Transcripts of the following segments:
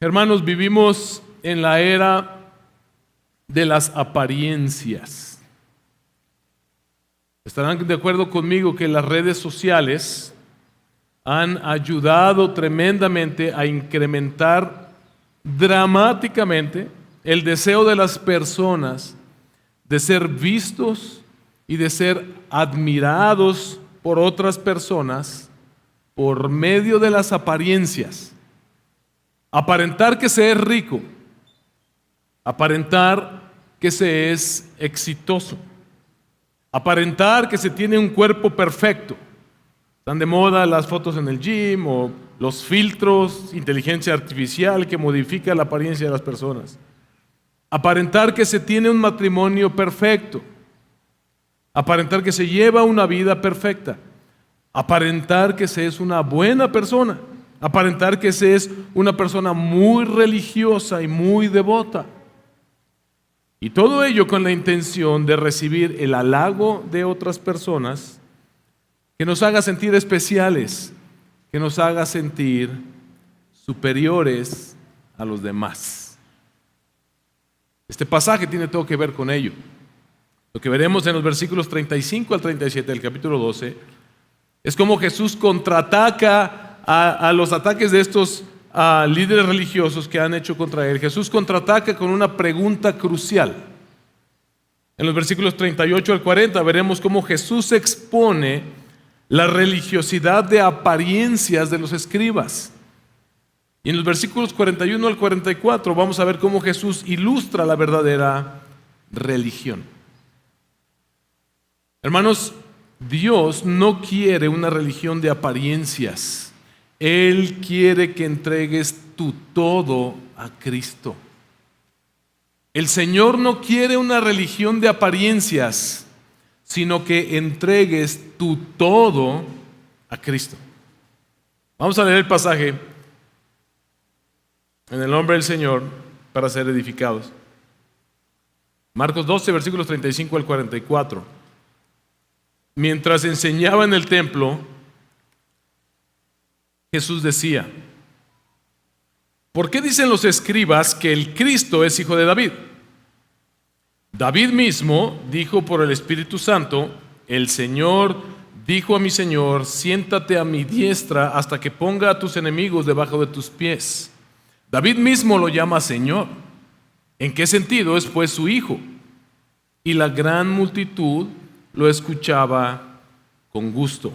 Hermanos, vivimos en la era de las apariencias. Estarán de acuerdo conmigo que las redes sociales han ayudado tremendamente a incrementar dramáticamente el deseo de las personas de ser vistos y de ser admirados por otras personas por medio de las apariencias. Aparentar que se es rico, aparentar que se es exitoso, aparentar que se tiene un cuerpo perfecto. Están de moda las fotos en el gym o los filtros, inteligencia artificial que modifica la apariencia de las personas. Aparentar que se tiene un matrimonio perfecto. Aparentar que se lleva una vida perfecta. Aparentar que se es una buena persona. Aparentar que se es una persona muy religiosa y muy devota. Y todo ello con la intención de recibir el halago de otras personas, que nos haga sentir especiales, que nos haga sentir superiores a los demás. Este pasaje tiene todo que ver con ello. Lo que veremos en los versículos 35 al 37 del capítulo 12 es cómo Jesús contraataca a los ataques de estos líderes religiosos que han hecho contra él. Jesús contraataca con una pregunta crucial. En los versículos 38 al 40 veremos cómo Jesús expone la religiosidad de apariencias de los escribas. Y en los versículos 41 al 44 vamos a ver cómo Jesús ilustra la verdadera religión. Hermanos, Dios no quiere una religión de apariencias. Él quiere que entregues tu todo a Cristo. El Señor no quiere una religión de apariencias, sino que entregues tu todo a Cristo. Vamos a leer el pasaje en el nombre del Señor para ser edificados. Marcos 12, versículos 35 al 44. Mientras enseñaba en el templo, Jesús decía: ¿por qué dicen los escribas que el Cristo es hijo de David? David mismo dijo por el Espíritu Santo: el Señor dijo a mi Señor, siéntate a mi diestra hasta que ponga a tus enemigos debajo de tus pies. David mismo lo llama Señor. ¿En qué sentido es pues su hijo? Y la gran multitud lo escuchaba con gusto.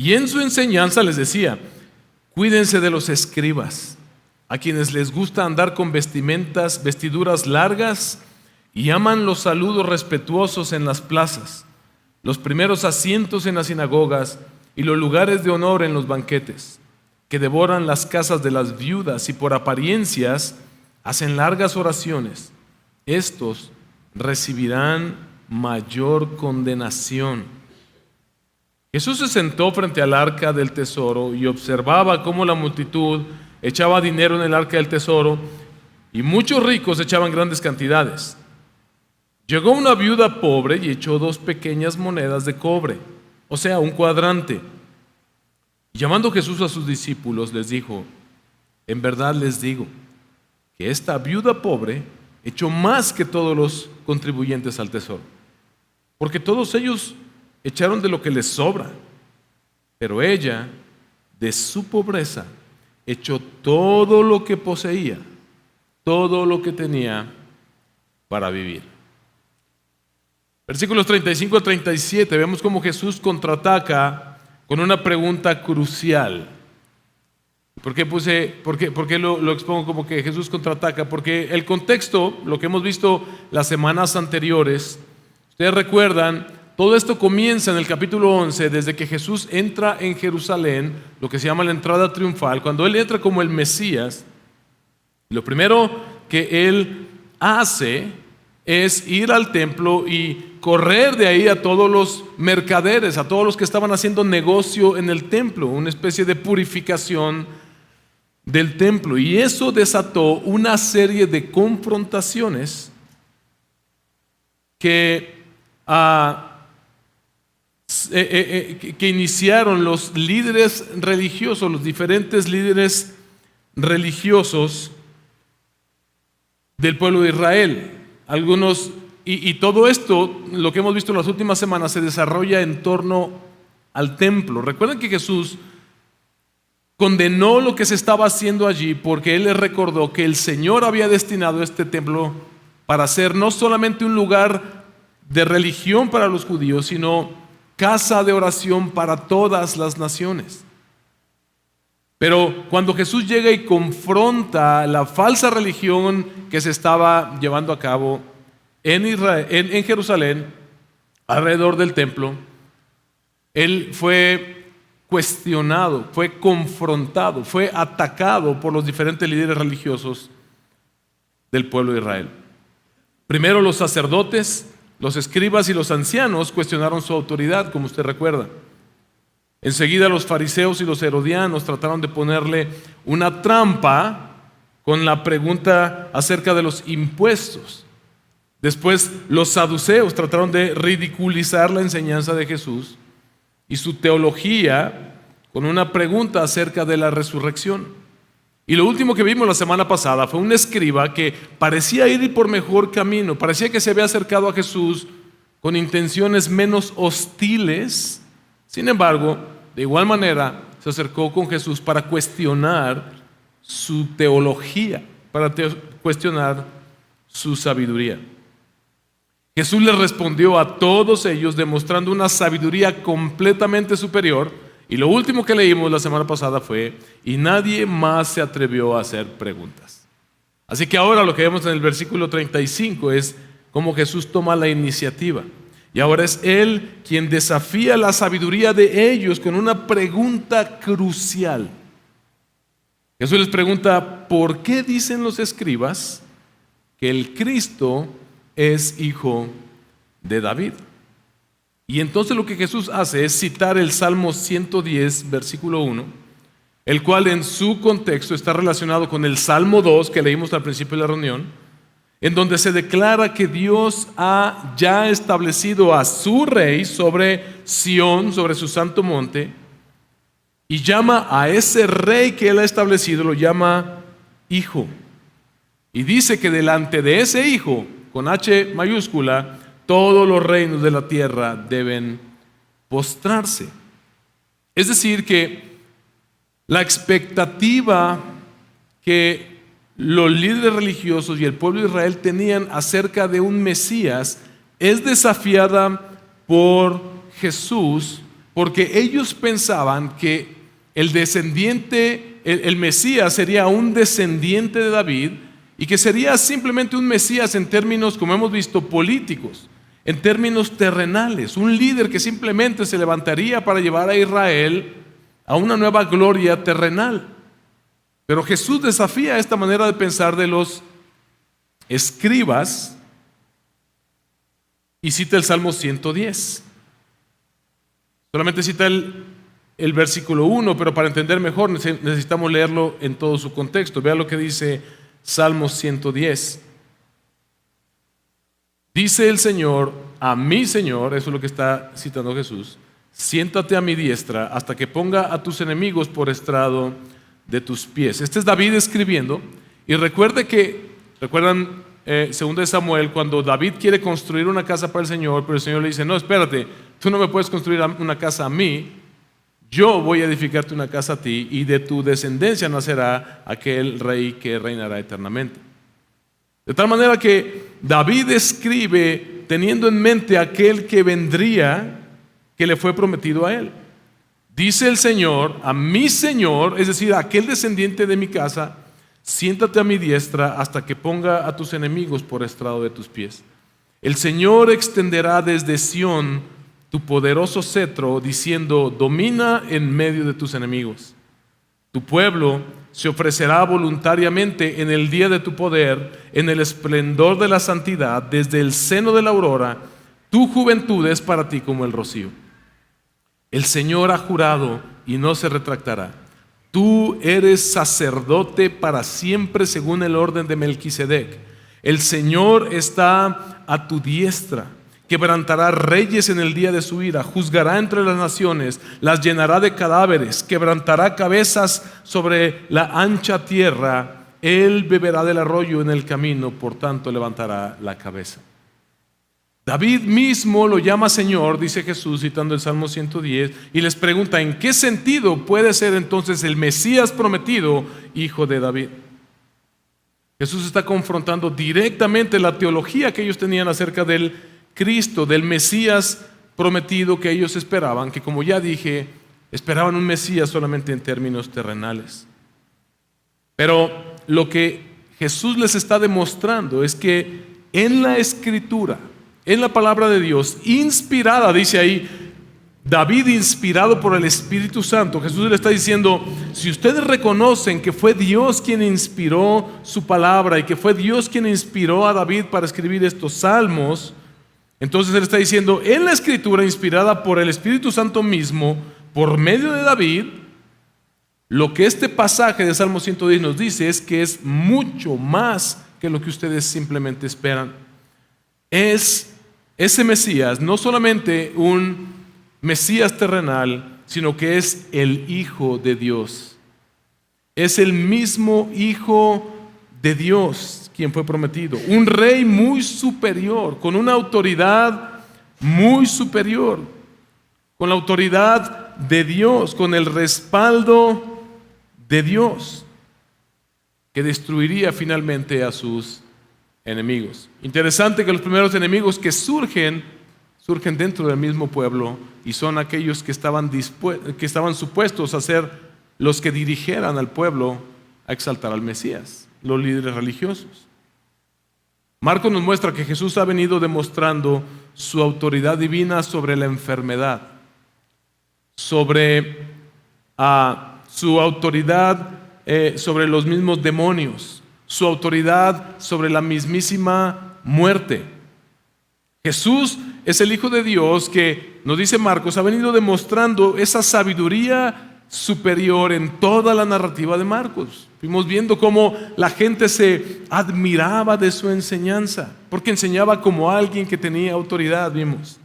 Y en su enseñanza les decía: cuídense de los escribas, a quienes les gusta andar con vestiduras largas y aman los saludos respetuosos en las plazas, los primeros asientos en las sinagogas y los lugares de honor en los banquetes, que devoran las casas de las viudas y por apariencias hacen largas oraciones. Estos recibirán mayor condenación. Jesús se sentó frente al arca del tesoro y observaba cómo la multitud echaba dinero en el arca del tesoro y muchos ricos echaban grandes cantidades. Llegó una viuda pobre y echó 2 pequeñas monedas de cobre, o sea, un cuadrante. Y llamando Jesús a sus discípulos les dijo: en verdad les digo que esta viuda pobre echó más que todos los contribuyentes al tesoro, porque todos ellos echaron de lo que les sobra, pero ella, de su pobreza, echó todo lo que poseía, todo lo que tenía para vivir. Versículos 35 al 37, vemos cómo Jesús contraataca con una pregunta crucial. ¿Por qué lo expongo como que Jesús contraataca? Porque el contexto, lo que hemos visto las semanas anteriores, ustedes recuerdan, todo esto comienza en el capítulo 11, desde que Jesús entra en Jerusalén, lo que se llama la entrada triunfal. Cuando Él entra como el Mesías, lo primero que Él hace es ir al templo y correr de ahí a todos los mercaderes, a todos los que estaban haciendo negocio en el templo, una especie de purificación del templo. Y eso desató una serie de confrontaciones que iniciaron los líderes religiosos, los diferentes líderes religiosos del pueblo de Israel. Y todo esto, lo que hemos visto en las últimas semanas, se desarrolla en torno al templo. Recuerden que Jesús condenó lo que se estaba haciendo allí porque Él les recordó que el Señor había destinado este templo para ser no solamente un lugar de religión para los judíos, sino casa de oración para todas las naciones. Pero cuando Jesús llega y confronta la falsa religión que se estaba llevando a cabo en Israel, en Jerusalén, alrededor del templo, Él fue cuestionado, fue confrontado, fue atacado por los diferentes líderes religiosos del pueblo de Israel. Primero los sacerdotes, los escribas y los ancianos cuestionaron su autoridad, como usted recuerda. Enseguida los fariseos y los herodianos trataron de ponerle una trampa con la pregunta acerca de los impuestos. Después los saduceos trataron de ridiculizar la enseñanza de Jesús y su teología con una pregunta acerca de la resurrección. Y lo último que vimos la semana pasada fue un escriba que parecía ir por mejor camino, parecía que se había acercado a Jesús con intenciones menos hostiles. Sin embargo, de igual manera se acercó con Jesús para cuestionar su teología, para cuestionar su sabiduría. Jesús les respondió a todos ellos demostrando una sabiduría completamente superior. Y lo último que leímos la semana pasada fue: y nadie más se atrevió a hacer preguntas. Así que ahora lo que vemos en el versículo 35 es cómo Jesús toma la iniciativa. Y ahora es Él quien desafía la sabiduría de ellos con una pregunta crucial. Jesús les pregunta: ¿por qué dicen los escribas que el Cristo es hijo de David? Y entonces lo que Jesús hace es citar el Salmo 110, versículo 1, el cual en su contexto está relacionado con el Salmo 2 que leímos al principio de la reunión, en donde se declara que Dios ha ya establecido a su rey sobre Sión, sobre su santo monte, y llama a ese rey que Él ha establecido, lo llama hijo. Y dice que delante de ese hijo, con H mayúscula, todos los reinos de la tierra deben postrarse. Es decir, que la expectativa que los líderes religiosos y el pueblo de Israel tenían acerca de un Mesías es desafiada por Jesús, porque ellos pensaban que el descendiente, el Mesías sería un descendiente de David y que sería simplemente un Mesías en términos, como hemos visto, políticos, en términos terrenales, un líder que simplemente se levantaría para llevar a Israel a una nueva gloria terrenal. Pero Jesús desafía esta manera de pensar de los escribas y cita el Salmo 110. Solamente cita el versículo 1, pero para entender mejor necesitamos leerlo en todo su contexto. Vea lo que dice Salmo 110. Dice el Señor a mi Señor, eso es lo que está citando Jesús: siéntate a mi diestra hasta que ponga a tus enemigos por estrado de tus pies. Este es David escribiendo, y recuerdan 2 Samuel, cuando David quiere construir una casa para el Señor, pero el Señor le dice: no, espérate, tú no me puedes construir una casa a mí, yo voy a edificarte una casa a ti, y de tu descendencia nacerá aquel rey que reinará eternamente. De tal manera que David escribe teniendo en mente aquel que vendría, que le fue prometido a él. Dice el Señor a mi Señor, es decir, a aquel descendiente de mi casa: siéntate a mi diestra hasta que ponga a tus enemigos por estrado de tus pies. El Señor extenderá desde Sión tu poderoso cetro, diciendo: domina en medio de tus enemigos. Tu pueblo se ofrecerá voluntariamente en el día de tu poder, en el esplendor de la santidad, desde el seno de la aurora. Tu juventud es para ti como el rocío. El Señor ha jurado y no se retractará. Tú eres sacerdote para siempre según el orden de Melquisedec. El Señor está a tu diestra. quebrantará reyes en el día de su ira, juzgará entre las naciones, las llenará de cadáveres, quebrantará cabezas sobre la ancha tierra. Él beberá del arroyo en el camino, por tanto levantará la cabeza. David mismo lo llama Señor, dice Jesús citando el Salmo 110, y les pregunta: ¿en qué sentido puede ser entonces el Mesías prometido hijo de David? Jesús está confrontando directamente la teología que ellos tenían acerca del Cristo, del Mesías prometido que ellos esperaban, que como ya dije, esperaban un Mesías solamente en términos terrenales. Pero lo que Jesús les está demostrando es que en la Escritura, en la palabra de Dios, inspirada, dice ahí, David inspirado por el Espíritu Santo, Jesús le está diciendo: si ustedes reconocen que fue Dios quien inspiró su palabra y que fue Dios quien inspiró a David para escribir estos salmos, entonces él está diciendo, en la Escritura inspirada por el Espíritu Santo mismo, por medio de David, lo que este pasaje de Salmo 110 nos dice es que es mucho más que lo que ustedes simplemente esperan. Es ese Mesías, no solamente un Mesías terrenal, sino que es el Hijo de Dios. Es el mismo Hijo de Dios quien fue prometido. Un rey muy superior, con una autoridad muy superior, con la autoridad de Dios, con el respaldo de Dios, que destruiría finalmente a sus enemigos. Interesante que los primeros enemigos que surgen dentro del mismo pueblo, y son aquellos que estaban supuestos a ser los que dirigieran al pueblo a exaltar al Mesías, los líderes religiosos. Marcos nos muestra que Jesús ha venido demostrando su autoridad divina sobre la enfermedad, sobre su autoridad sobre los mismos demonios, su autoridad sobre la mismísima muerte. Jesús es el Hijo de Dios que, nos dice Marcos, ha venido demostrando esa sabiduría superior en toda la narrativa de Marcos. Fuimos viendo cómo la gente se admiraba de su enseñanza, porque enseñaba como alguien que tenía autoridad, vimos.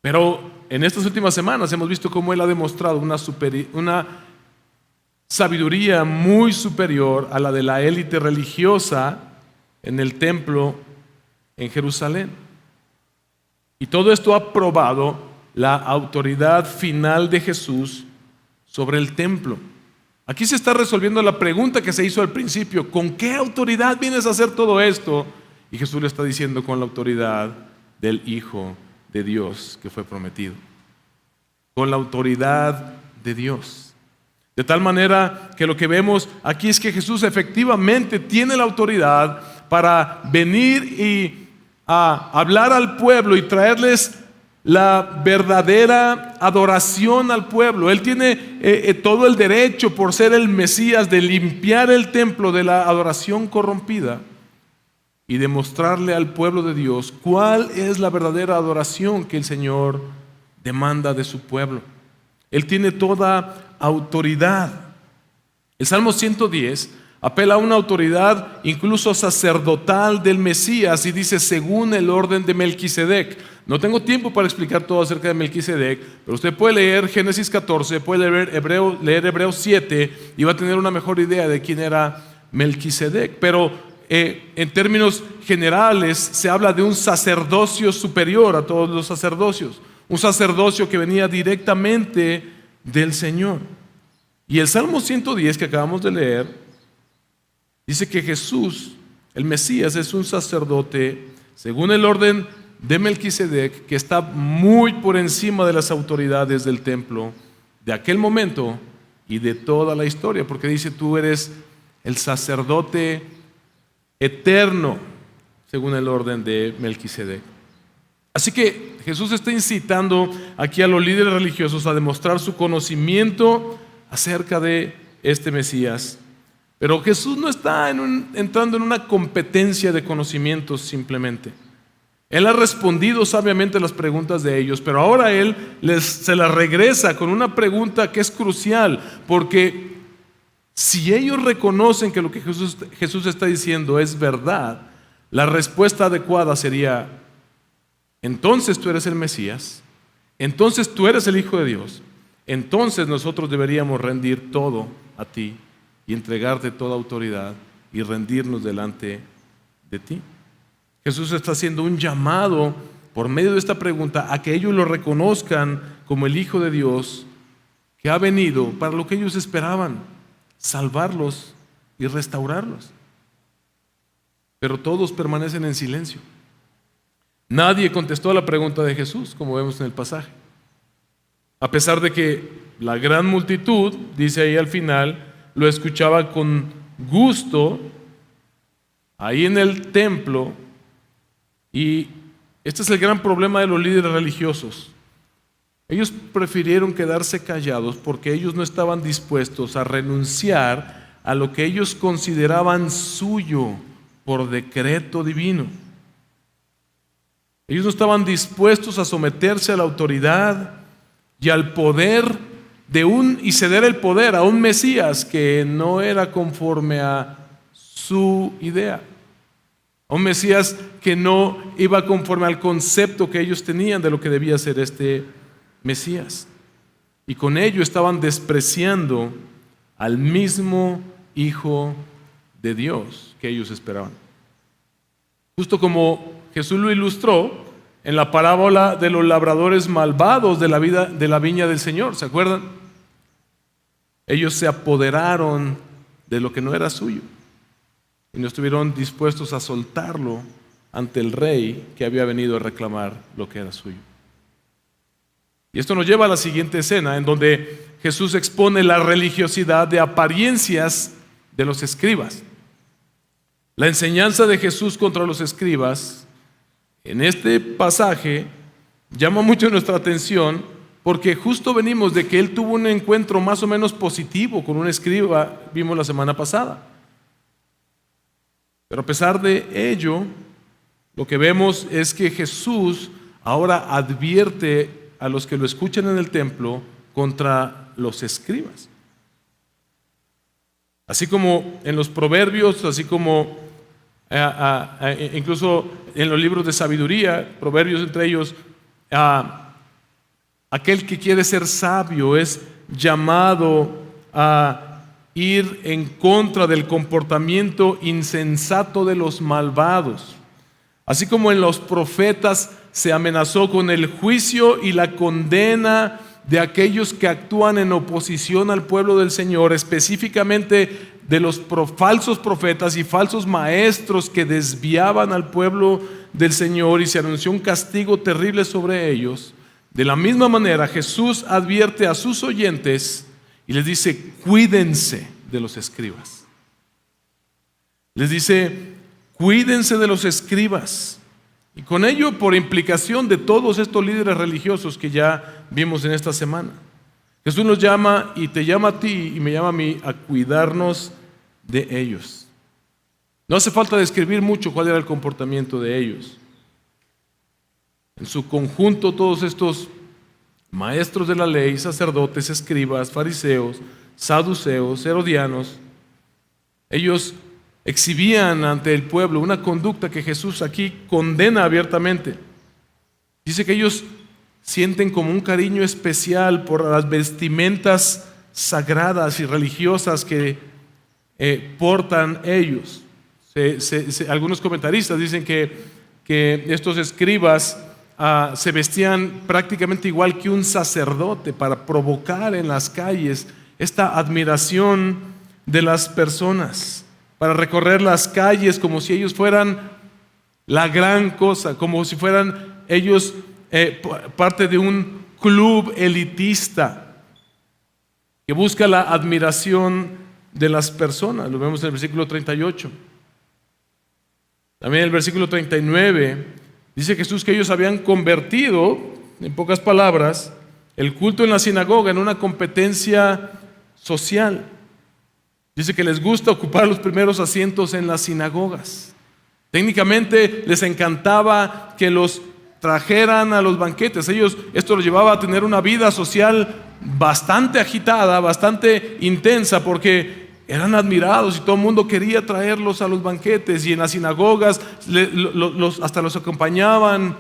Pero en estas últimas semanas hemos visto cómo Él ha demostrado una sabiduría muy superior a la de la élite religiosa en el templo en Jerusalén. Y todo esto ha probado la autoridad final de Jesús sobre el templo. Aquí se está resolviendo la pregunta que se hizo al principio: ¿con qué autoridad vienes a hacer todo esto? Y Jesús le está diciendo: con la autoridad del Hijo de Dios que fue prometido. Con la autoridad de Dios. De tal manera que lo que vemos aquí es que Jesús efectivamente tiene la autoridad para venir y a hablar al pueblo y traerles la verdadera adoración al pueblo. Él tiene todo el derecho, por ser el Mesías, de limpiar el templo de la adoración corrompida y demostrarle al pueblo de Dios cuál es la verdadera adoración que el Señor demanda de su pueblo. Él tiene toda autoridad. El Salmo 110 apela a una autoridad incluso sacerdotal del Mesías y dice: según el orden de Melquisedec. No tengo tiempo para explicar todo acerca de Melquisedec, pero usted puede leer Génesis 14, puede leer Hebreos 7 y va a tener una mejor idea de quién era Melquisedec. Pero en términos generales se habla de un sacerdocio superior a todos los sacerdocios, un sacerdocio que venía directamente del Señor. Y el Salmo 110 que acabamos de leer dice que Jesús, el Mesías, es un sacerdote según el orden de Melquisedec, que está muy por encima de las autoridades del templo de aquel momento y de toda la historia, porque dice: tú eres el sacerdote eterno según el orden de Melquisedec. Así que Jesús está incitando aquí a los líderes religiosos a demostrar su conocimiento acerca de este Mesías. Pero Jesús no está entrando en una competencia de conocimientos simplemente. Él ha respondido sabiamente a las preguntas de ellos, pero ahora Él se las regresa con una pregunta que es crucial, porque si ellos reconocen que lo que Jesús está diciendo es verdad, la respuesta adecuada sería: entonces tú eres el Mesías, entonces tú eres el Hijo de Dios, entonces nosotros deberíamos rendir todo a ti y entregarte toda autoridad y rendirnos delante de ti. Jesús está haciendo un llamado por medio de esta pregunta a que ellos lo reconozcan como el Hijo de Dios que ha venido para lo que ellos esperaban, salvarlos y restaurarlos. Pero todos permanecen en silencio. Nadie contestó a la pregunta de Jesús, como vemos en el pasaje. A pesar de que la gran multitud, dice ahí al final, lo escuchaba con gusto ahí en el templo. Y este es el gran problema de los líderes religiosos. Ellos prefirieron quedarse callados porque ellos no estaban dispuestos a renunciar a lo que ellos consideraban suyo por decreto divino. Ellos no estaban dispuestos a someterse a la autoridad y al poder y ceder el poder a un Mesías que no era conforme a su idea. A un Mesías que no iba conforme al concepto que ellos tenían de lo que debía ser este Mesías. Y con ello estaban despreciando al mismo Hijo de Dios que ellos esperaban. Justo como Jesús lo ilustró en la parábola de los labradores malvados de la viña del Señor, ¿se acuerdan? Ellos se apoderaron de lo que no era suyo y no estuvieron dispuestos a soltarlo ante el rey que había venido a reclamar lo que era suyo. Y esto nos lleva a la siguiente escena, en donde Jesús expone la religiosidad de apariencias de los escribas. La enseñanza de Jesús contra los escribas en este pasaje llama mucho nuestra atención porque justo venimos de que él tuvo un encuentro más o menos positivo con un escriba, vimos la semana pasada. Pero a pesar de ello, lo que vemos es que Jesús ahora advierte a los que lo escuchan en el templo contra los escribas. Así como en los proverbios, así como incluso en los libros de sabiduría, proverbios entre ellos, aquel que quiere ser sabio es llamado a ir en contra del comportamiento insensato de los malvados. Así como en los profetas se amenazó con el juicio y la condena de aquellos que actúan en oposición al pueblo del Señor, específicamente de los falsos profetas y falsos maestros que desviaban al pueblo del Señor, y se anunció un castigo terrible sobre ellos. De la misma manera, Jesús advierte a sus oyentes y les dice: cuídense de los escribas. Les dice: cuídense de los escribas. Y con ello, por implicación de todos estos líderes religiosos que ya vimos en esta semana, Jesús nos llama y te llama a ti y me llama a mí a cuidarnos de ellos. No hace falta describir mucho cuál era el comportamiento de ellos. En su conjunto, todos estos maestros de la ley, sacerdotes, escribas, fariseos, saduceos, herodianos, ellos exhibían ante el pueblo una conducta que Jesús aquí condena abiertamente. Dice que ellos sienten como un cariño especial por las vestimentas sagradas y religiosas que portan ellos. Algunos comentaristas dicen que estos escribas se vestían prácticamente igual que un sacerdote para provocar en las calles esta admiración de las personas, para recorrer las calles como si ellos fueran la gran cosa, como si fueran ellos parte de un club elitista que busca la admiración de las personas. Lo vemos en el versículo 38. También en el versículo 39 dice Jesús que ellos habían convertido, en pocas palabras, el culto en la sinagoga en una competencia social. Dice que les gusta ocupar los primeros asientos en las sinagogas. Técnicamente les encantaba que los trajeran a los banquetes. Esto los llevaba a tener una vida social bastante agitada, bastante intensa, porque eran admirados y todo el mundo quería traerlos a los banquetes, y en las sinagogas hasta los acompañaban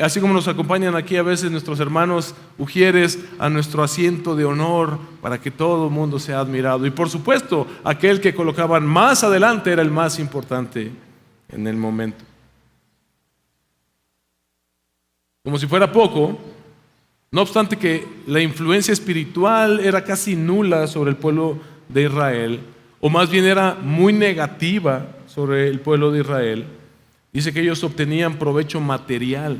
así como nos acompañan aquí a veces nuestros hermanos ujieres a nuestro asiento de honor para que todo el mundo sea admirado. Y por supuesto, aquel que colocaban más adelante era el más importante en el momento. Como si fuera poco, no obstante que la influencia espiritual era casi nula sobre el pueblo de Israel, o más bien era muy negativa sobre el pueblo de Israel, dice que ellos obtenían provecho material,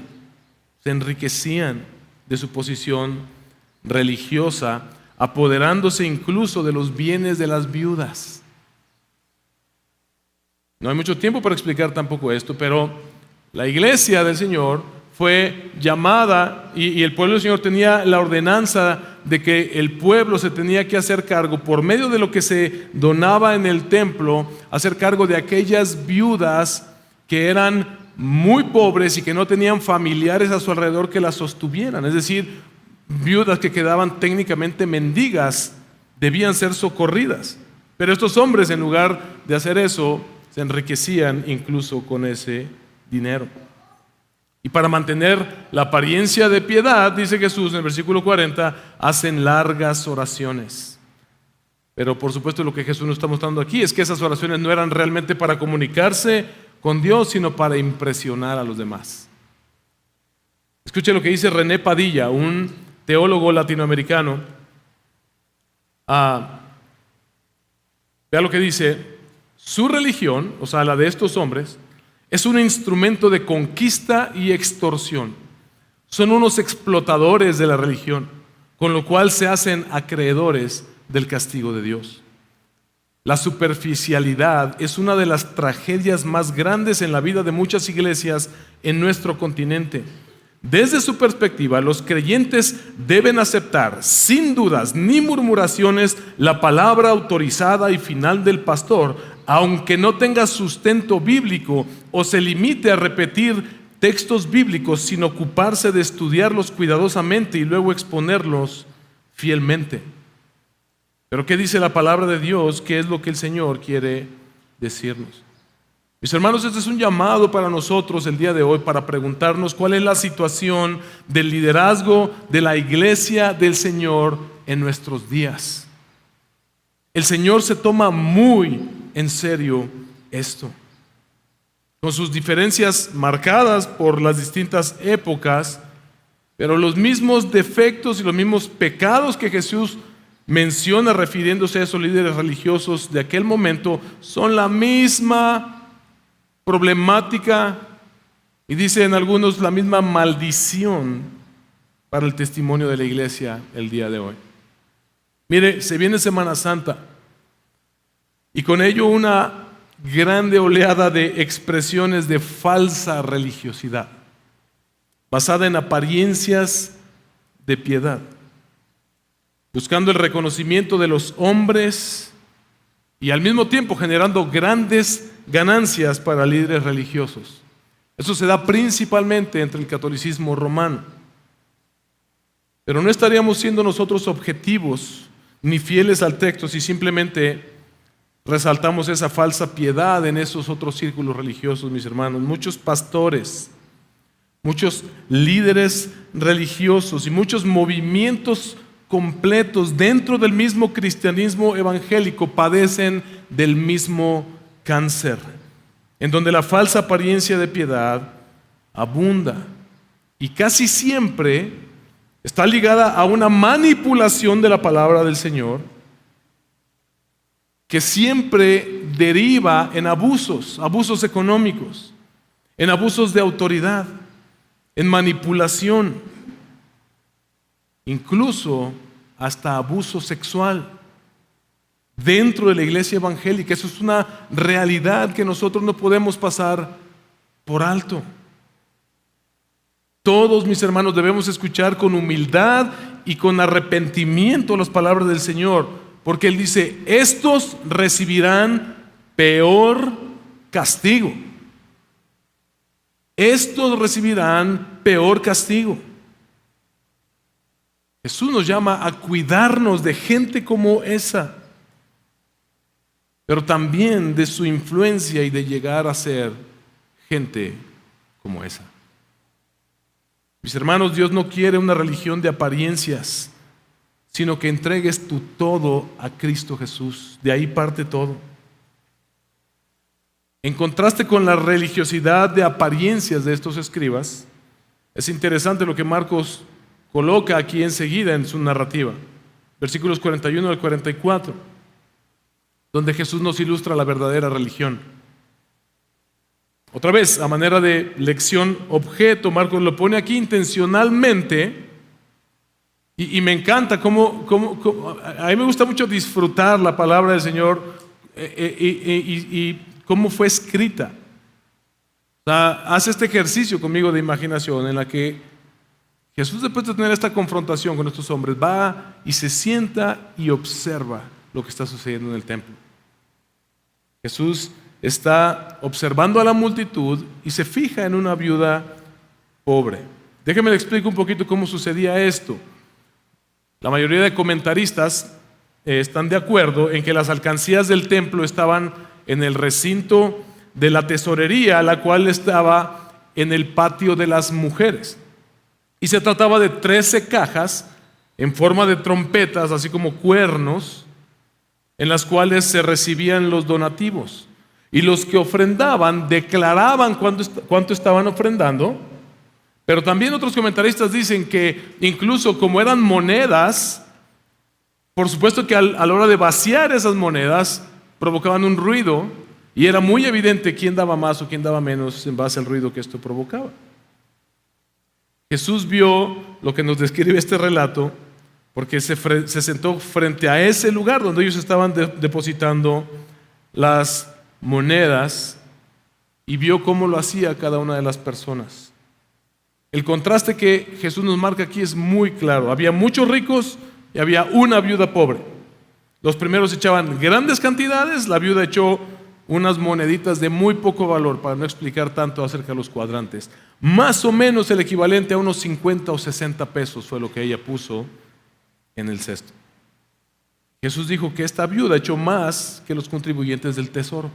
se enriquecían de su posición religiosa, apoderándose incluso de los bienes de las viudas. No hay mucho tiempo para explicar tampoco esto, pero la iglesia del Señor fue llamada y el pueblo del Señor tenía la ordenanza de que el pueblo se tenía que hacer cargo, por medio de lo que se donaba en el templo, hacer cargo de aquellas viudas que eran muy pobres y que no tenían familiares a su alrededor que las sostuvieran. Es decir, viudas que quedaban técnicamente mendigas, debían ser socorridas. Pero estos hombres, en lugar de hacer eso, se enriquecían incluso con ese dinero. Y para mantener la apariencia de piedad, dice Jesús en el versículo 40, hacen largas oraciones. Pero por supuesto lo que Jesús nos está mostrando aquí es que esas oraciones no eran realmente para comunicarse con Dios, sino para impresionar a los demás. Escuche lo que dice René Padilla, un teólogo latinoamericano. Vea lo que dice: su religión, o sea, la de estos hombres, es un instrumento de conquista y extorsión. Son unos explotadores de la religión, con lo cual se hacen acreedores del castigo de Dios. La superficialidad es una de las tragedias más grandes en la vida de muchas iglesias en nuestro continente. Desde su perspectiva, los creyentes deben aceptar, sin dudas ni murmuraciones, la palabra autorizada y final del pastor, aunque no tenga sustento bíblico o se limite a repetir textos bíblicos sin ocuparse de estudiarlos cuidadosamente y luego exponerlos fielmente. Pero ¿qué dice la palabra de Dios? ¿Qué es lo que el Señor quiere decirnos? Mis hermanos, este es un llamado para nosotros el día de hoy para preguntarnos cuál es la situación del liderazgo de la iglesia del Señor en nuestros días. El Señor se toma muy en serio esto. Con sus diferencias marcadas por las distintas épocas, pero los mismos defectos y los mismos pecados que Jesús menciona refiriéndose a esos líderes religiosos de aquel momento son la misma problemática y dicen algunos la misma maldición para el testimonio de la iglesia el día de hoy. Mire, se viene Semana Santa y con ello una grande oleada de expresiones de falsa religiosidad basada en apariencias de piedad, buscando el reconocimiento de los hombres y al mismo tiempo generando grandes ganancias para líderes religiosos. Eso se da principalmente entre el catolicismo romano. Pero no estaríamos siendo nosotros objetivos ni fieles al texto si simplemente resaltamos esa falsa piedad en esos otros círculos religiosos, mis hermanos. Muchos pastores, muchos líderes religiosos y muchos movimientos completos dentro del mismo cristianismo evangélico padecen del mismo cáncer, en donde la falsa apariencia de piedad abunda y casi siempre está ligada a una manipulación de la palabra del Señor que siempre deriva en abusos económicos, en abusos de autoridad, en manipulación, incluso hasta abuso sexual dentro de la iglesia evangélica. Eso es una realidad que nosotros no podemos pasar por alto. Todos, mis hermanos, debemos escuchar con humildad y con arrepentimiento las palabras del Señor, porque Él dice: estos recibirán peor castigo. Estos recibirán peor castigo. Jesús nos llama a cuidarnos de gente como esa, pero también de su influencia y de llegar a ser gente como esa. Mis hermanos, Dios no quiere una religión de apariencias, sino que entregues tu todo a Cristo Jesús. De ahí parte todo. En contraste con la religiosidad de apariencias de estos escribas, es interesante lo que Marcos coloca aquí enseguida en su narrativa. Versículos 41 al 44, donde Jesús nos ilustra la verdadera religión. Otra vez, a manera de lección objeto, Marcos lo pone aquí intencionalmente, y me encanta cómo a mí me gusta mucho disfrutar la palabra del Señor y cómo fue escrita. O sea, hace este ejercicio conmigo de imaginación en la que Jesús, después de tener esta confrontación con estos hombres, va y se sienta y observa lo que está sucediendo en el templo. Jesús está observando a la multitud y se fija en una viuda pobre. Déjeme le explico un poquito cómo sucedía esto. La mayoría de comentaristas están de acuerdo en que las alcancías del templo estaban en el recinto de la tesorería, la cual estaba en el patio de las mujeres. Y se trataba de 13 cajas en forma de trompetas, así como cuernos, en las cuales se recibían los donativos. Y los que ofrendaban declaraban cuánto estaban ofrendando, pero también otros comentaristas dicen que incluso como eran monedas, por supuesto que a la hora de vaciar esas monedas provocaban un ruido y era muy evidente quién daba más o quién daba menos en base al ruido que esto provocaba. Jesús vio lo que nos describe este relato porque se sentó frente a ese lugar donde ellos estaban depositando las monedas y vio cómo lo hacía cada una de las personas. El contraste que Jesús nos marca aquí es muy claro. Había muchos ricos y había una viuda pobre. Los primeros echaban grandes cantidades, la viuda echó unas moneditas de muy poco valor, para no explicar tanto acerca de los cuadrantes. Más o menos el equivalente a unos 50 o 60 pesos fue lo que ella puso en el cesto. Jesús dijo que esta viuda echó más que los contribuyentes del tesoro.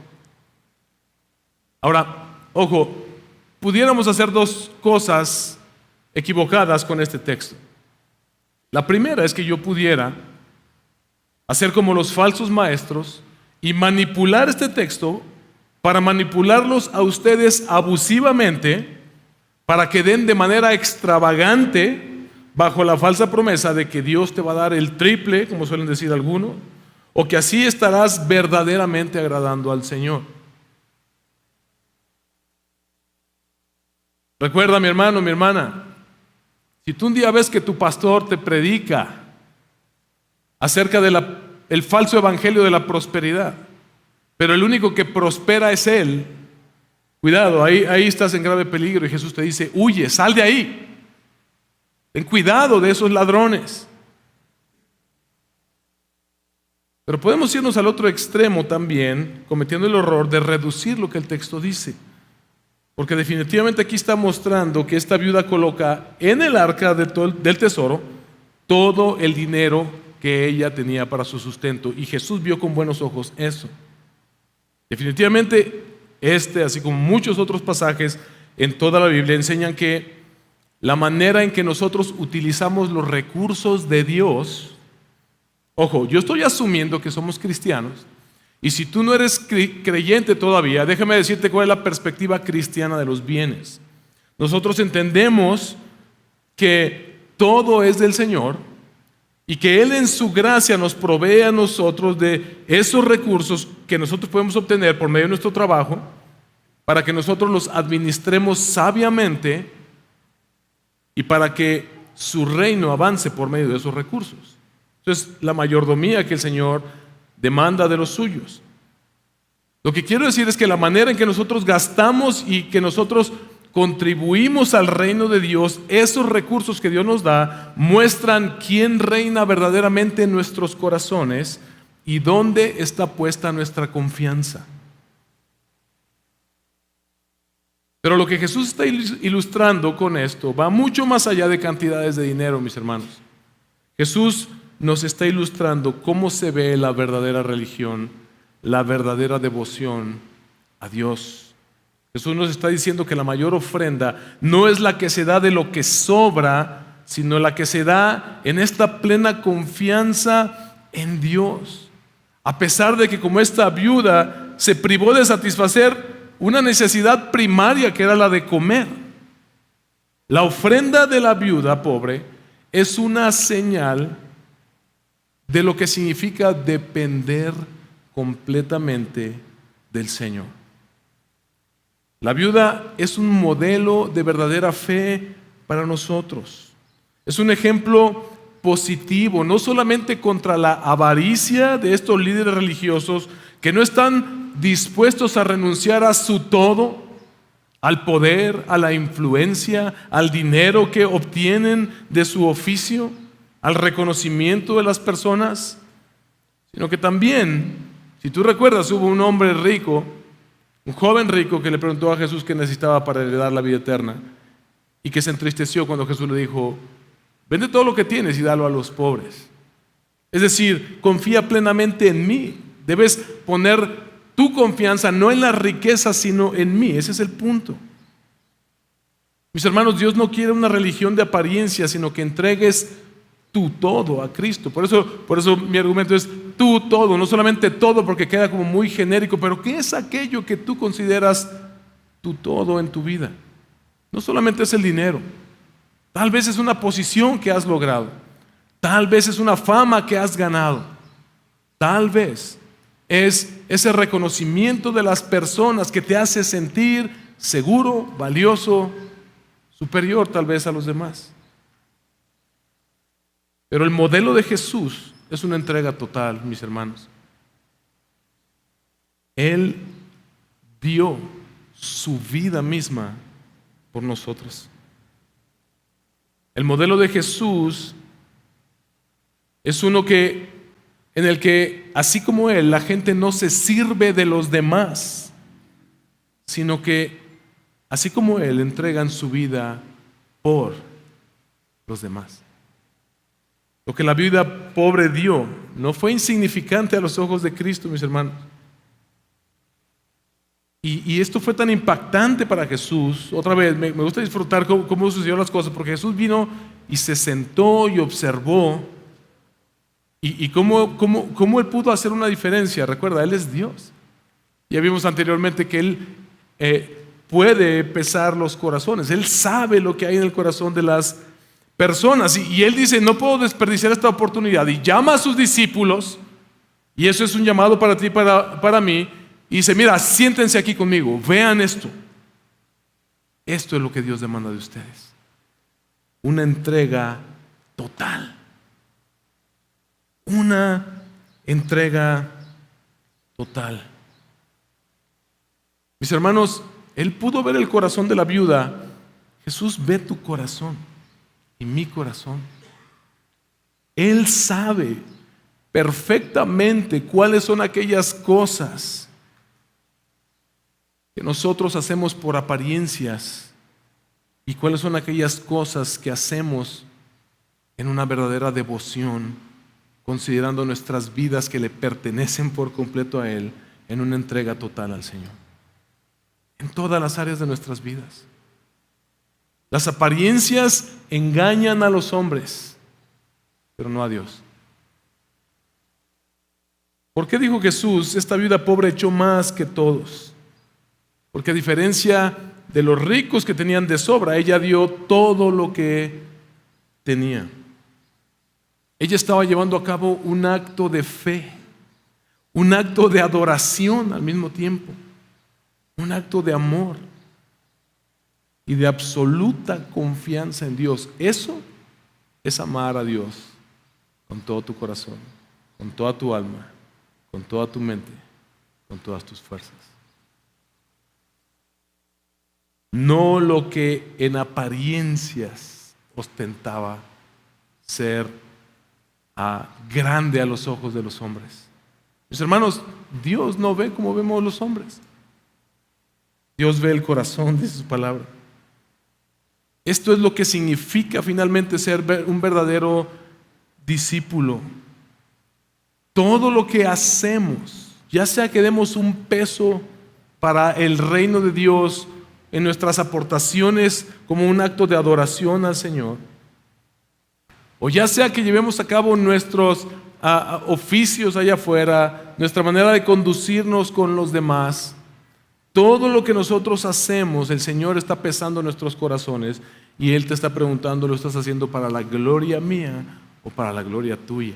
Ahora, ojo, pudiéramos hacer dos cosas equivocadas con este texto. La primera es que yo pudiera hacer como los falsos maestros y manipular este texto para manipularlos a ustedes abusivamente, para que den de manera extravagante bajo la falsa promesa de que Dios te va a dar el triple, como suelen decir algunos, o que así estarás verdaderamente agradando al Señor. Recuerda, mi hermano, mi hermana, si tú un día ves que tu pastor te predica acerca del falso evangelio de la prosperidad, pero el único que prospera es él, cuidado, ahí estás en grave peligro y Jesús te dice, huye, sal de ahí. Ten cuidado de esos ladrones. Pero podemos irnos al otro extremo también, cometiendo el error de reducir lo que el texto dice. Porque definitivamente aquí está mostrando que esta viuda coloca en el arca del tesoro todo el dinero que ella tenía para su sustento. Y Jesús vio con buenos ojos eso. Definitivamente así como muchos otros pasajes en toda la Biblia, enseñan que la manera en que nosotros utilizamos los recursos de Dios, ojo, yo estoy asumiendo que somos cristianos, y si tú no eres creyente todavía, déjame decirte cuál es la perspectiva cristiana de los bienes. Nosotros entendemos que todo es del Señor y que Él en su gracia nos provee a nosotros de esos recursos que nosotros podemos obtener por medio de nuestro trabajo para que nosotros los administremos sabiamente y para que su reino avance por medio de esos recursos. Entonces, la mayordomía que el Señor demanda de los suyos. Lo que quiero decir es que la manera en que nosotros gastamos y que nosotros contribuimos al reino de Dios, esos recursos que Dios nos da, muestran quién reina verdaderamente en nuestros corazones y dónde está puesta nuestra confianza. Pero lo que Jesús está ilustrando con esto va mucho más allá de cantidades de dinero, mis hermanos. Jesús nos está ilustrando cómo se ve la verdadera religión, la verdadera devoción a Dios. Jesús nos está diciendo que la mayor ofrenda no es la que se da de lo que sobra, sino la que se da en esta plena confianza en Dios. A pesar de que como esta viuda se privó de satisfacer una necesidad primaria que era la de comer. La ofrenda de la viuda pobre es una señal de lo que significa depender completamente del Señor. La viuda es un modelo de verdadera fe para nosotros. Es un ejemplo positivo, no solamente contra la avaricia de estos líderes religiosos que no están dispuestos a renunciar a su todo, al poder, a la influencia, al dinero que obtienen de su oficio, al reconocimiento de las personas, sino que también, si tú recuerdas, hubo un hombre rico, un joven rico que le preguntó a Jesús qué necesitaba para heredar la vida eterna y que se entristeció cuando Jesús le dijo: vende todo lo que tienes y dalo a los pobres. Es decir, confía plenamente en mí. Debes poner tu confianza no en la riqueza, sino en mí. Ese es el punto. Mis hermanos, Dios no quiere una religión de apariencia, sino que entregues tu todo a Cristo. Por eso mi argumento es tu todo, no solamente todo porque queda como muy genérico, pero ¿qué es aquello que tú consideras tu todo en tu vida? No solamente es el dinero, tal vez es una posición que has logrado, tal vez es una fama que has ganado, tal vez es ese reconocimiento de las personas que te hace sentir seguro, valioso, superior tal vez a los demás. Pero el modelo de Jesús es una entrega total, mis hermanos. Él dio su vida misma por nosotros. El modelo de Jesús es uno en el que, así como Él, la gente no se sirve de los demás, sino que, así como Él, entregan su vida por los demás. Lo que la viuda pobre dio no fue insignificante a los ojos de Cristo, mis hermanos. Y esto fue tan impactante para Jesús. Otra vez, me gusta disfrutar cómo sucedieron las cosas, porque Jesús vino y se sentó y observó. Y cómo Él pudo hacer una diferencia. Recuerda, Él es Dios. Ya vimos anteriormente que Él puede pesar los corazones. Él sabe lo que hay en el corazón de las personas. Y Él dice: no puedo desperdiciar esta oportunidad. Y llama a sus discípulos. Y eso es un llamado para ti, para mí. Y dice: mira, siéntense aquí conmigo, vean esto. Esto es lo que Dios demanda de ustedes. Una entrega total. Una entrega total. Mis hermanos, Él pudo ver el corazón de la viuda. Jesús ve tu corazón y mi corazón. Él sabe perfectamente cuáles son aquellas cosas que nosotros hacemos por apariencias y cuáles son aquellas cosas que hacemos en una verdadera devoción, considerando nuestras vidas que le pertenecen por completo a Él, en una entrega total al Señor. En todas las áreas de nuestras vidas. Las apariencias engañan a los hombres, pero no a Dios. ¿Por qué dijo Jesús: esta viuda pobre echó más que todos? Porque a diferencia de los ricos que tenían de sobra, ella dio todo lo que tenía. Ella estaba llevando a cabo un acto de fe, un acto de adoración al mismo tiempo, un acto de amor y de absoluta confianza en Dios. Eso es amar a Dios con todo tu corazón, con toda tu alma, con toda tu mente, con todas tus fuerzas. No lo que en apariencias ostentaba ser grande a los ojos de los hombres. Mis hermanos, Dios no ve como vemos los hombres. Dios ve el corazón, dice su palabra. Esto es lo que significa finalmente ser un verdadero discípulo. Todo lo que hacemos, ya sea que demos un peso para el reino de Dios, en nuestras aportaciones como un acto de adoración al Señor, o ya sea que llevemos a cabo nuestros oficios allá afuera, nuestra manera de conducirnos con los demás, todo lo que nosotros hacemos, el Señor está pesando nuestros corazones y Él te está preguntando, ¿lo estás haciendo para la gloria mía o para la gloria tuya?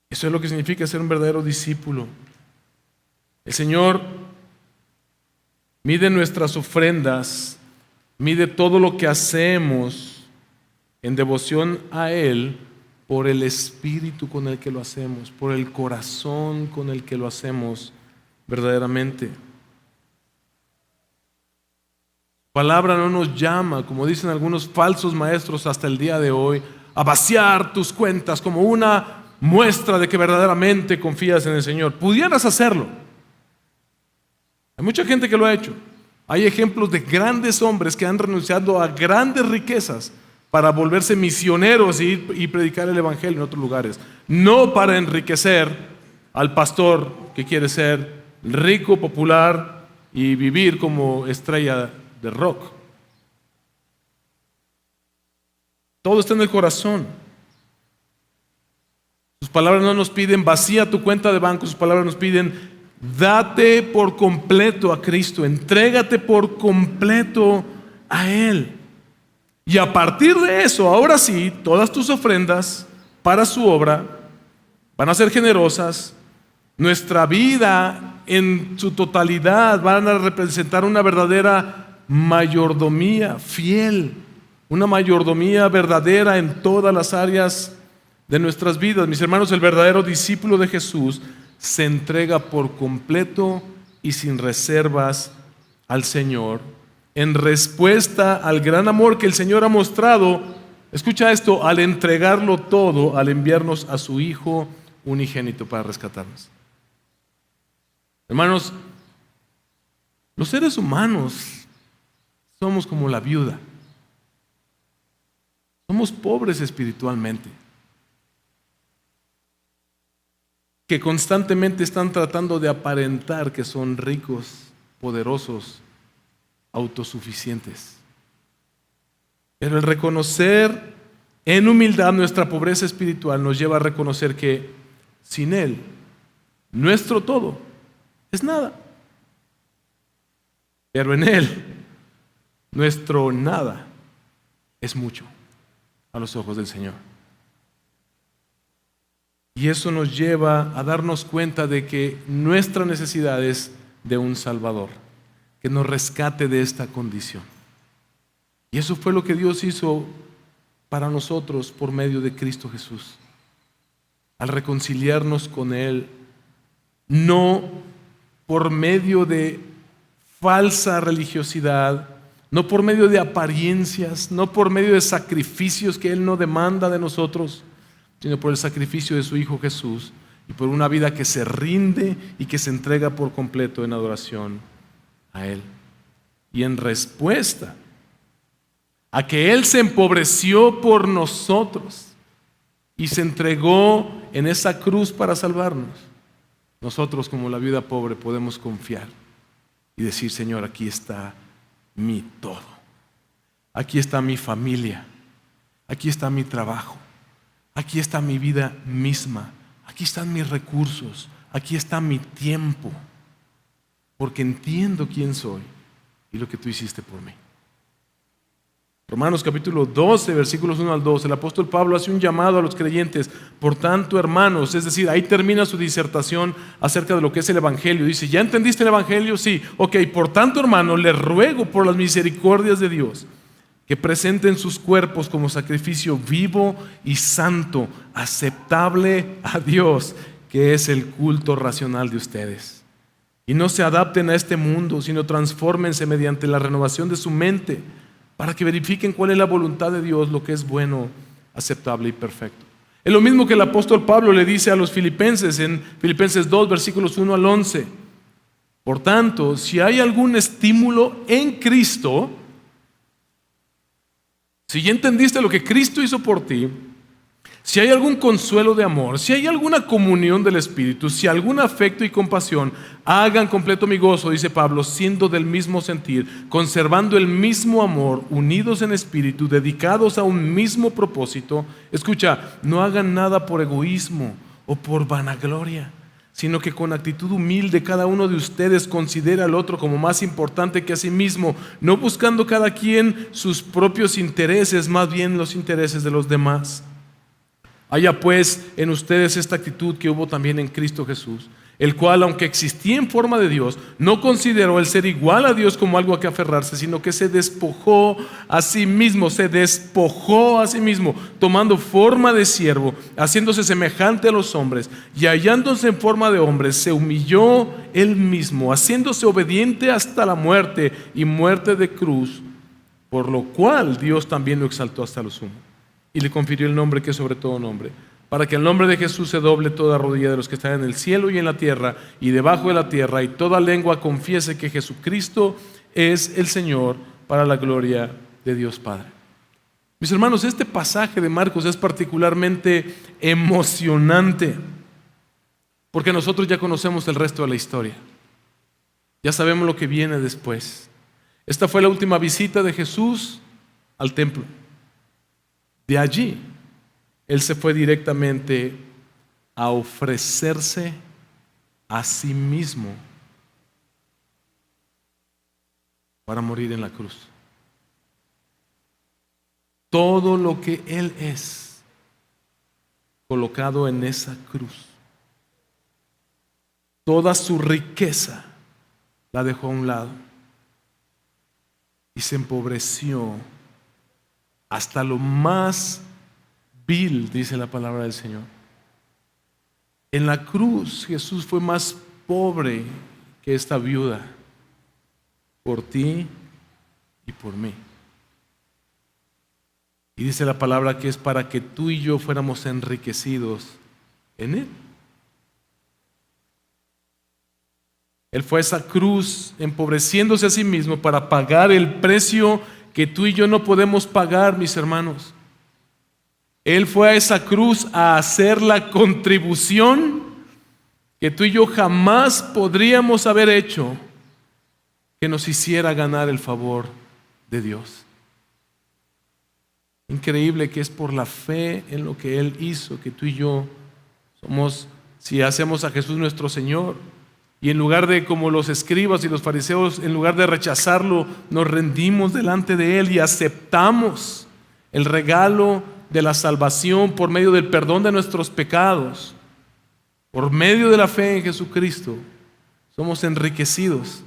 Eso es lo que significa ser un verdadero discípulo. El Señor mide nuestras ofrendas, mide todo lo que hacemos en devoción a Él por el espíritu con el que lo hacemos, por el corazón con el que lo hacemos verdaderamente. La palabra no nos llama, como dicen algunos falsos maestros hasta el día de hoy, a vaciar tus cuentas como una muestra de que verdaderamente confías en el Señor. Pudieras hacerlo. Hay mucha gente que lo ha hecho. Hay ejemplos de grandes hombres que han renunciado a grandes riquezas para volverse misioneros y predicar el evangelio en otros lugares. No para enriquecer al pastor que quiere ser rico, popular y vivir como estrella de rock. Todo está en el corazón. Sus palabras no nos piden vacía tu cuenta de banco, sus palabras nos piden date por completo a Cristo, entrégate por completo a Él. Y a partir de eso, ahora sí, todas tus ofrendas para su obra van a ser generosas. Nuestra vida en su totalidad van a representar una verdadera mayordomía fiel, una mayordomía verdadera en todas las áreas de nuestras vidas. Mis hermanos, el verdadero discípulo de Jesús se entrega por completo y sin reservas al Señor, en respuesta al gran amor que el Señor ha mostrado, escucha esto, al entregarlo todo, al enviarnos a su Hijo unigénito para rescatarnos. Hermanos, los seres humanos somos como la viuda. Somos pobres espiritualmente, que constantemente están tratando de aparentar que son ricos, poderosos, autosuficientes. Pero el reconocer en humildad nuestra pobreza espiritual nos lleva a reconocer que sin Él, nuestro todo es nada. Pero en Él, nuestro nada es mucho a los ojos del Señor. Y eso nos lleva a darnos cuenta de que nuestra necesidad es de un Salvador que nos rescate de esta condición. Y eso fue lo que Dios hizo para nosotros por medio de Cristo Jesús. Al reconciliarnos con Él, no por medio de falsa religiosidad, no por medio de apariencias, no por medio de sacrificios que Él no demanda de nosotros, sino por el sacrificio de su Hijo Jesús y por una vida que se rinde y que se entrega por completo en adoración a Él. Y en respuesta a que Él se empobreció por nosotros y se entregó en esa cruz para salvarnos, nosotros como la viuda pobre podemos confiar y decir: Señor, aquí está mi todo, aquí está mi familia, aquí está mi trabajo, aquí está mi vida misma, aquí están mis recursos, aquí está mi tiempo, porque entiendo quién soy y lo que tú hiciste por mí. Romanos capítulo 12, versículos 1 al 2, el apóstol Pablo hace un llamado a los creyentes. Por tanto, hermanos, es decir, ahí termina su disertación acerca de lo que es el evangelio. Dice: ¿ya entendiste el evangelio? Sí. Ok, por tanto, hermanos, les ruego por las misericordias de Dios que presenten sus cuerpos como sacrificio vivo y santo, aceptable a Dios, que es el culto racional de ustedes. Y no se adapten a este mundo, sino transfórmense mediante la renovación de su mente, para que verifiquen cuál es la voluntad de Dios, lo que es bueno, aceptable y perfecto. Es lo mismo que el apóstol Pablo le dice a los filipenses en Filipenses 2, versículos 1 al 11. Por tanto, si hay algún estímulo en Cristo, si ya entendiste lo que Cristo hizo por ti, si hay algún consuelo de amor, si hay alguna comunión del Espíritu, si algún afecto y compasión, hagan completo mi gozo, dice Pablo, siendo del mismo sentir, conservando el mismo amor, unidos en espíritu, dedicados a un mismo propósito. Escucha, no hagan nada por egoísmo o por vanagloria, sino que con actitud humilde cada uno de ustedes considere al otro como más importante que a sí mismo, no buscando cada quien sus propios intereses, más bien los intereses de los demás. Haya pues en ustedes esta actitud que hubo también en Cristo Jesús, el cual, aunque existía en forma de Dios, no consideró el ser igual a Dios como algo a que aferrarse, sino que se despojó a sí mismo, tomando forma de siervo, haciéndose semejante a los hombres, y hallándose en forma de hombre, se humilló él mismo, haciéndose obediente hasta la muerte y muerte de cruz, por lo cual Dios también lo exaltó hasta lo sumo y le confirió el nombre que es sobre todo nombre, para que al nombre de Jesús se doble toda rodilla de los que están en el cielo y en la tierra y debajo de la tierra, y toda lengua confiese que Jesucristo es el Señor, para la gloria de Dios Padre. Mis hermanos, este pasaje de Marcos es particularmente emocionante, porque nosotros ya conocemos el resto de la historia. Ya sabemos lo que viene después. Esta fue la última visita de Jesús al templo. De allí, Él se fue directamente a ofrecerse a sí mismo para morir en la cruz. Todo lo que Él es, colocado en esa cruz. Toda su riqueza la dejó a un lado y se empobreció hasta lo más vil, dice la palabra del Señor. En la cruz Jesús fue más pobre que esta viuda, por ti y por mí. Y dice la palabra que es para que tú y yo fuéramos enriquecidos en Él. Él fue a esa cruz empobreciéndose a sí mismo para pagar el precio que tú y yo no podemos pagar, mis hermanos. Él fue a esa cruz a hacer la contribución que tú y yo jamás podríamos haber hecho, que nos hiciera ganar el favor de Dios. Increíble que es por la fe en lo que Él hizo que tú y yo somos, si hacemos a Jesús nuestro Señor, y en lugar de, como los escribas y los fariseos, en lugar de rechazarlo, nos rendimos delante de Él y aceptamos el regalo de la salvación por medio del perdón de nuestros pecados, por medio de la fe en Jesucristo, somos enriquecidos.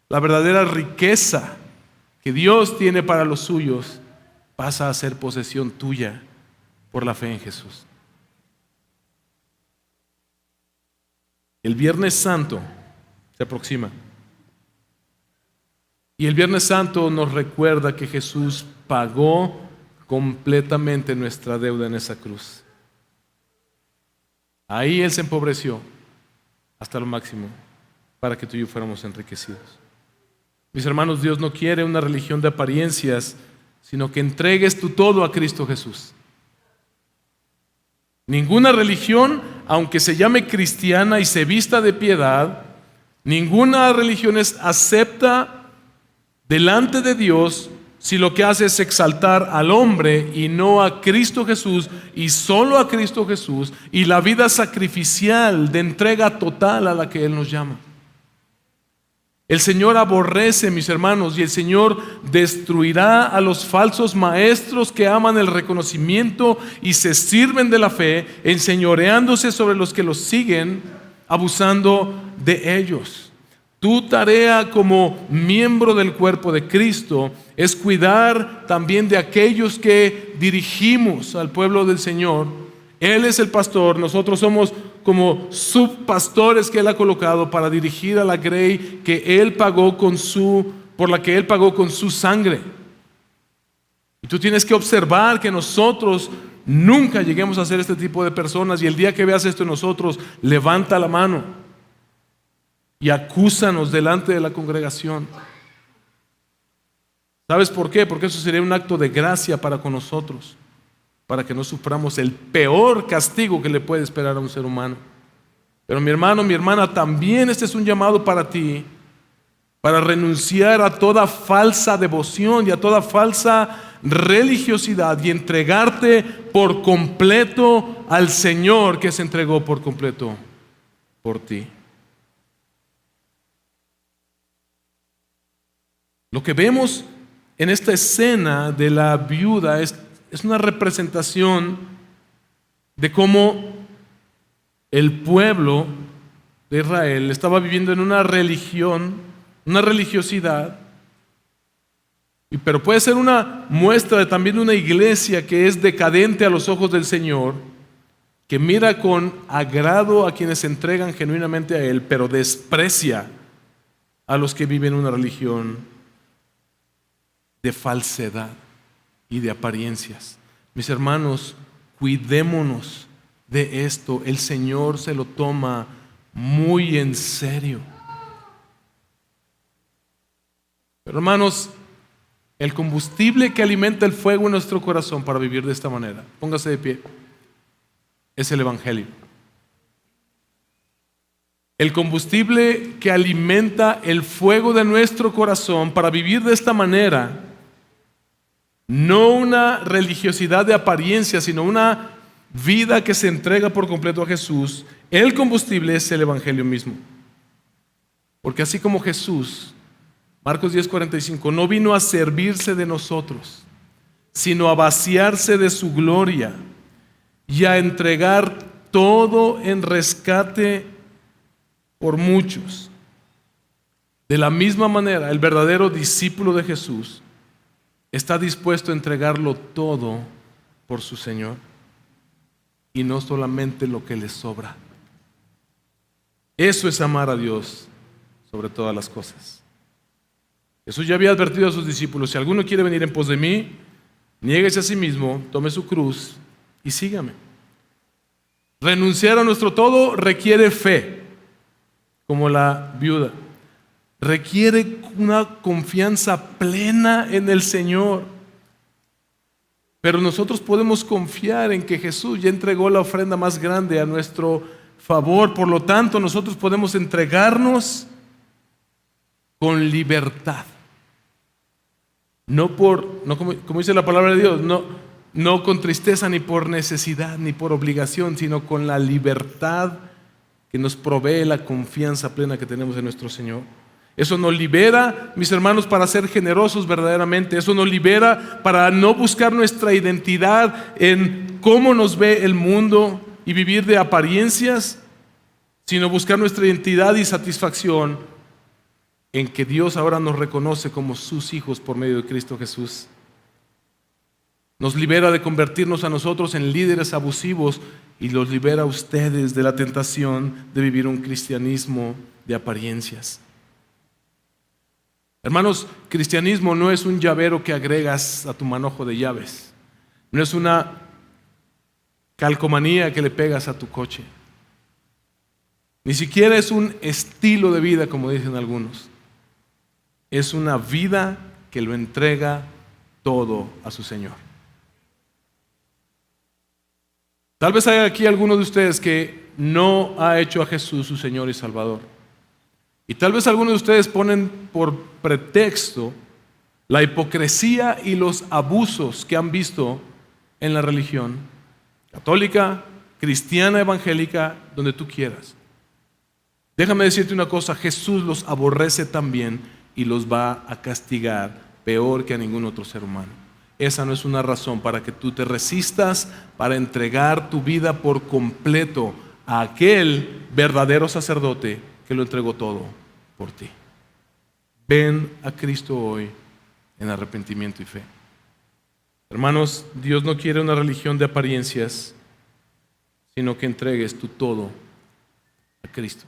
La verdadera riqueza que Dios tiene para los suyos pasa a ser posesión tuya por la fe en Jesús. El Viernes Santo se aproxima. Y el Viernes Santo nos recuerda que Jesús pagó completamente nuestra deuda en esa cruz. Ahí Él se empobreció hasta lo máximo para que tú y yo fuéramos enriquecidos. Mis hermanos, Dios no quiere una religión de apariencias, sino que entregues tu todo a Cristo Jesús. Ninguna religión, aunque se llame cristiana y se vista de piedad, ninguna religión acepta delante de Dios si lo que hace es exaltar al hombre y no a Cristo Jesús, y solo a Cristo Jesús, y la vida sacrificial de entrega total a la que Él nos llama. El Señor aborrece, mis hermanos, y el Señor destruirá a los falsos maestros que aman el reconocimiento y se sirven de la fe, enseñoreándose sobre los que los siguen, abusando de ellos. Tu tarea como miembro del cuerpo de Cristo es cuidar también de aquellos que dirigimos al pueblo del Señor. Él es el pastor, nosotros somos como subpastores que Él ha colocado para dirigir a la grey que Él pagó por la que Él pagó con su sangre. Y tú tienes que observar que nosotros nunca lleguemos a ser este tipo de personas, y el día que veas esto en nosotros, levanta la mano y acúsanos delante de la congregación. ¿Sabes por qué? Porque eso sería un acto de gracia para con nosotros. para que no suframos el peor castigo que le puede esperar a un ser humano. Pero mi hermano, mi hermana, también este es un llamado para ti, para renunciar a toda falsa devoción y a toda falsa religiosidad y entregarte por completo al Señor que se entregó por completo por ti. Lo que vemos en esta escena de la viuda es una representación de cómo el pueblo de Israel estaba viviendo en una religión, una religiosidad, pero puede ser una muestra también de una iglesia que es decadente a los ojos del Señor, que mira con agrado a quienes se entregan genuinamente a Él, pero desprecia a los que viven una religión de falsedad y de apariencias. Mis hermanos, cuidémonos de esto. El Señor se lo toma muy en serio. Pero hermanos, el combustible que alimenta el fuego en nuestro corazón para vivir de esta manera, póngase de pie, es el Evangelio. El combustible que alimenta el fuego de nuestro corazón para vivir de esta manera, no una religiosidad de apariencia, sino una vida que se entrega por completo a Jesús. El combustible es el Evangelio mismo. Porque así como Jesús, Marcos 10:45, no vino a servirse de nosotros, sino a vaciarse de su gloria y a entregar todo en rescate por muchos. De la misma manera, el verdadero discípulo de Jesús está dispuesto a entregarlo todo por su Señor y no solamente lo que le sobra. Eso es amar a Dios sobre todas las cosas. Jesús ya había advertido a sus discípulos: si alguno quiere venir en pos de mí, niéguese a sí mismo, tome su cruz y sígame. Renunciar a nuestro todo requiere fe, como la viuda. Requiere una confianza plena en el Señor. Pero nosotros podemos confiar en que Jesús ya entregó la ofrenda más grande a nuestro favor. Por lo tanto, nosotros podemos entregarnos con libertad. No como dice la palabra de Dios, no con tristeza, ni por necesidad, ni por obligación, sino con la libertad que nos provee la confianza plena que tenemos en nuestro Señor. Eso nos libera, mis hermanos, para ser generosos verdaderamente. Eso nos libera para no buscar nuestra identidad en cómo nos ve el mundo y vivir de apariencias, sino buscar nuestra identidad y satisfacción en que Dios ahora nos reconoce como sus hijos por medio de Cristo Jesús. Nos libera de convertirnos a nosotros en líderes abusivos y los libera a ustedes de la tentación de vivir un cristianismo de apariencias. Hermanos, cristianismo no es un llavero que agregas a tu manojo de llaves. No es una calcomanía que le pegas a tu coche. Ni siquiera es un estilo de vida, como dicen algunos. Es una vida que lo entrega todo a su Señor. Tal vez haya aquí alguno de ustedes que no ha hecho a Jesús su Señor y Salvador. Y tal vez algunos de ustedes ponen por pretexto la hipocresía y los abusos que han visto en la religión católica, cristiana, evangélica, donde tú quieras. Déjame decirte una cosa: Jesús los aborrece también y los va a castigar peor que a ningún otro ser humano. Esa no es una razón para que tú te resistas para entregar tu vida por completo a aquel verdadero sacerdote que lo entregó todo por ti. Ven a Cristo hoy en arrepentimiento y fe. Hermanos, Dios no quiere una religión de apariencias, sino que entregues tu todo a Cristo.